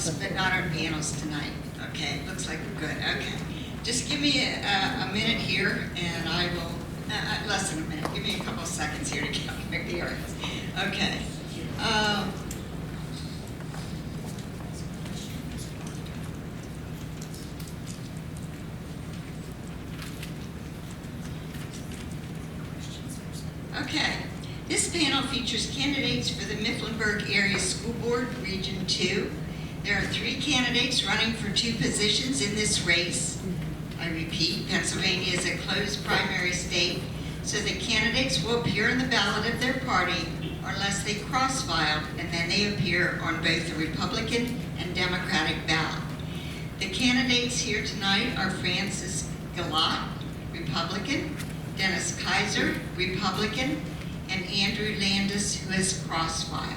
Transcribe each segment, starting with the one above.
panels, but not our panels tonight. Okay, looks like we're good. Okay. Just give me a minute here, and I will, less than a minute. Give me a couple of seconds here to calculate the areas. Okay. Okay. This panel features candidates for the Mifflinburg Area School Board, Region 2. There are 3 candidates running for 2 positions in this race. I repeat, Pennsylvania is a closed primary state, so the candidates will appear on the ballot of their party unless they cross-file, and then they appear on both the Republican and Democratic ballot. The candidates here tonight are Francis Gillott, Republican, Dennis Kaiser, Republican, and Andrew Landis, who has cross-filed.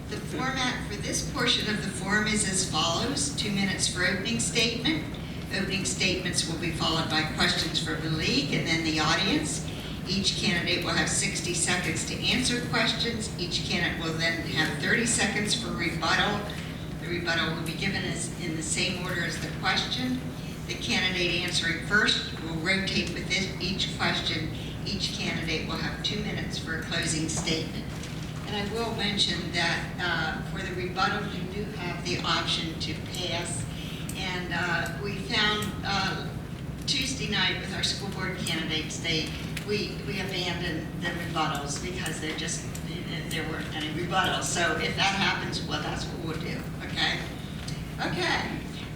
The format for this portion of the forum is as follows: 2 minutes for opening statement. Opening statements will be followed by questions from the league and then the audience. Each candidate will have 60 seconds to answer questions. Each candidate will then have 30 seconds for rebuttal. The rebuttal will be given in the same order as the question. The candidate answering first will rotate with each question. Each candidate will have 2 minutes for a closing statement. And I will mention that for the rebuttal, you do have the option to pass. And we found Tuesday night with our school board candidates, we abandoned the rebuttals because there weren't any rebuttals. So if that happens, well, that's what we'll do, okay? Okay,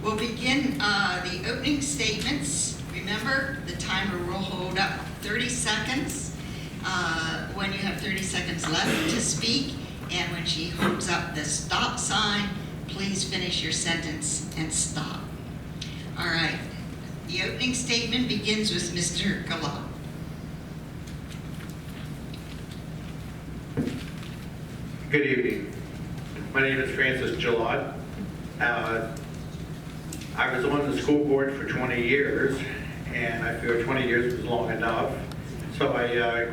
we'll begin the opening statements. Remember, the timer will hold up 30 seconds when you have 30 seconds left to speak, and when she holds up the stop sign, please finish your sentence and stop. All right, the opening statement begins with Mr. Gillott. Good evening. My name is Francis Gillott. I was on the school board for 20 years, and I feel 20 years was long enough, so I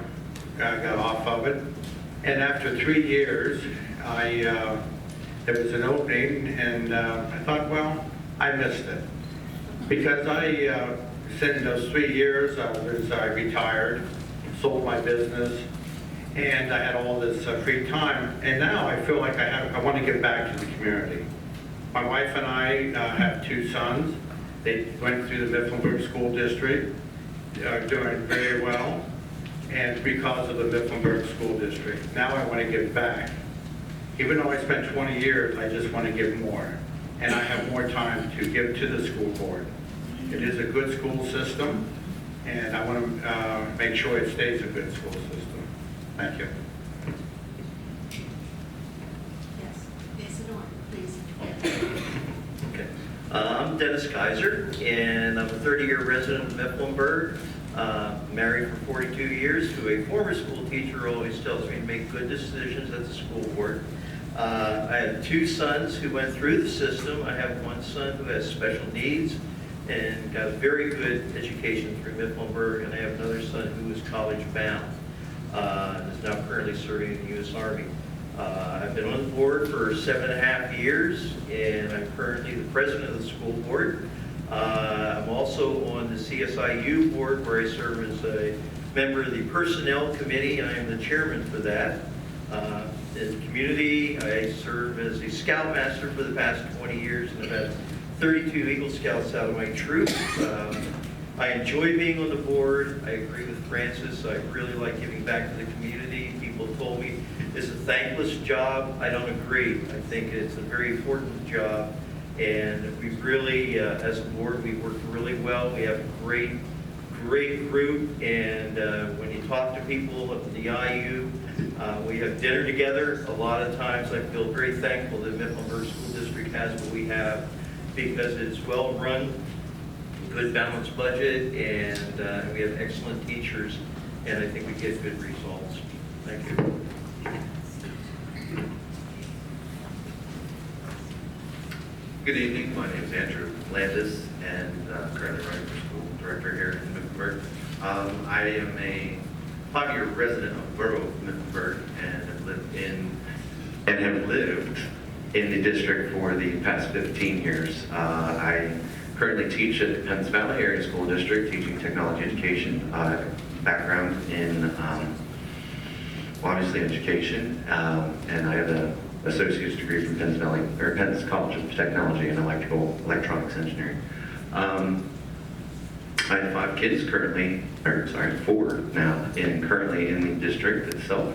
got off of it. And after 3 years, there was an opening, and I thought, well, I missed it. Because in those 3 years, I retired, sold my business, and I had all this free time. And now I feel like I want to give back to the community. My wife and I have 2 sons. They went through the Mifflinburg School District, doing very well, and because of the Mifflinburg School District. Now I want to give back. Even though I spent 20 years, I just want to give more. And I have more time to give to the school board. It is a good school system, and I want to make sure it stays a good school system. Thank you. Yes, pass it on, please. Okay. I'm Dennis Kaiser, and I'm a 30-year resident of Mifflinburg. Married for 42 years to a former school teacher who always tells me to make good decisions at the school board. I have 2 sons who went through the system. I have 1 son who has special needs and got a very good education through Mifflinburg, and I have another son who is college bound and is now currently serving in the U.S. Army. I've been on the board for 7.5 years, and I'm currently the president of the school board. I'm also on the CSIU board, where I serve as a member of the personnel committee, and I am the chairman for that. In the community, I serve as a scoutmaster for the past 20 years, and I've had 32 Eagle Scouts out of my troop. I enjoy being on the board. I agree with Francis. I really like giving back to the community. People told me it's a thankless job. I don't agree. I think it's a very important job. And we really, as a board, we work really well. We have a great group. And when you talk to people at the IU, we have dinner together. A lot of times I feel very thankful that Mifflinburg School District has what we have, because it's well run, good balanced budget, and we have excellent teachers, and I think we get good results. Thank you. Good evening. My name is Andrew Landis, and currently running for school director here in Mifflinburg. I am a 5-year resident of the borough of Mifflinburg, and have lived in the district for the past 15 years. I currently teach at the Penns Valley Area School District, teaching technology education, background in obviously education, and I have an associate's degree from Penns College of Technology in electronics engineering. I have 5 kids currently, or sorry, 4 now, currently in the district itself.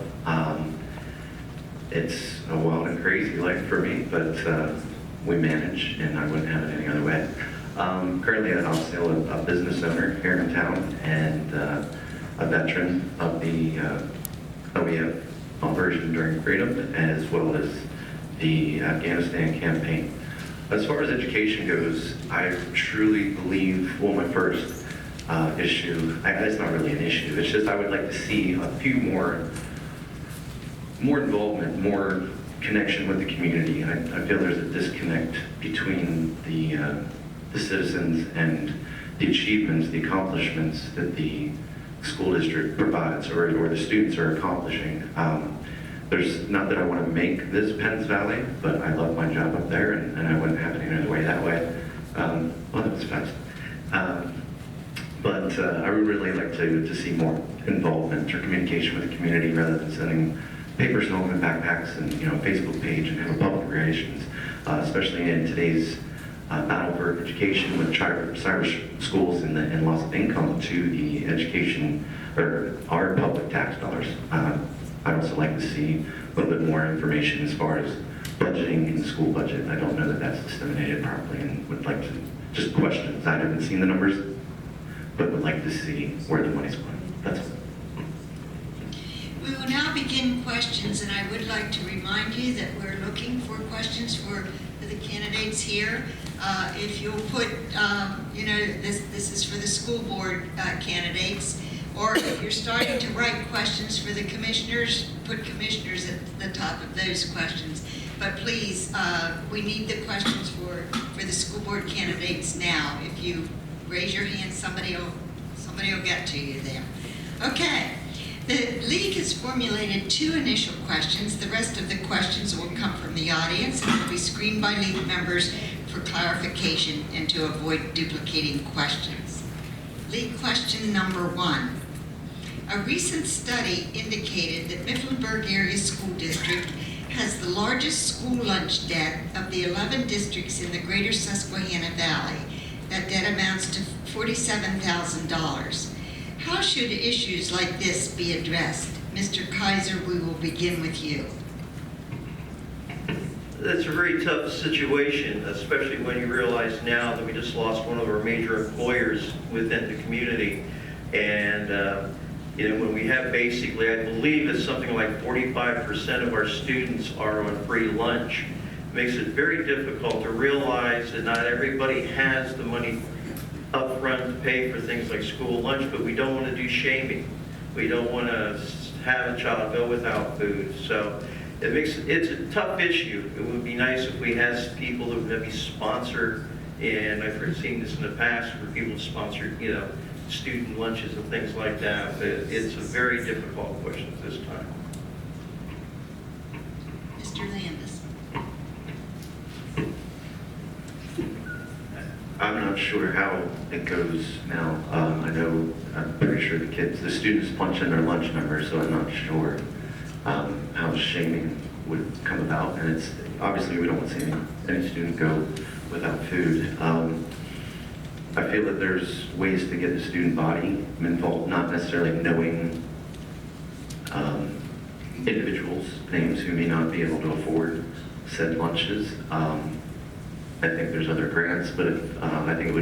It's a wild and crazy life for me, but we manage, and I wouldn't have it any other way. Currently, I'm also a business owner here in town, and a veteran of the OEF Operation Enduring Freedom, as well as the Afghanistan campaign. As far as education goes, I truly believe, well, my first issue, it's not really an issue, it's just I would like to see a few more involvement, more connection with the community. I feel there's a disconnect between the citizens and the achievements, the accomplishments that the school district provides or the students are accomplishing. There's not that I want to make this Penns Valley, but I love my job up there, and I wouldn't have it any other way that way. Well, that was fast. But I would really like to see more involvement or communication with the community rather than sending papers home in backpacks and a Facebook page and have a public relations, especially in today's battle for education with cyber schools and loss of income to the education or our public tax dollars. I'd also like to see a little bit more information as far as budgeting in the school budget. I don't know that that's disseminated properly and would like to just questions. I haven't seen the numbers, but would like to see where the money's going. That's all. We will now begin questions, and I would like to remind you that we're looking for questions for the candidates here. If you'll put, this is for the school board candidates, or if you're starting to write questions for the commissioners, put commissioners at the top of those questions. But please, we need the questions for the school board candidates now. If you raise your hand, somebody will get to you there. Okay. The league has formulated 2 initial questions. The rest of the questions will come from the audience and will be screened by league members for clarification and to avoid duplicating questions. League question number 1. A recent study indicated that Mifflinburg Area School District has the largest school lunch debt of the 11 districts in the greater Susquehanna Valley. That debt amounts to $47,000. How should issues like this be addressed? Mr. Kaiser, we will begin with you. That's a very tough situation, especially when you realize now that we just lost one of our major employers within the community. And when we have basically, I believe it's something like 45% of our students are on free lunch. It makes it very difficult to realize that not everybody has the money up front to pay for things like school lunch, but we don't want to do shaming. We don't want to have a child go without food. So it's a tough issue. It would be nice if we had people that would maybe sponsor, and I've seen this in the past where people sponsor, student lunches and things like that. But it's a very difficult question at this time. Mr. Landis. I'm not sure how it goes now. I'm pretty sure the students punch in their lunch number, so I'm not sure how shaming would come about. And it's obviously we don't want to see any student go without food. I feel that there's ways to get the student body involved, not necessarily knowing individuals' names who may not be able to afford said lunches. I think there's other grants, but I think it would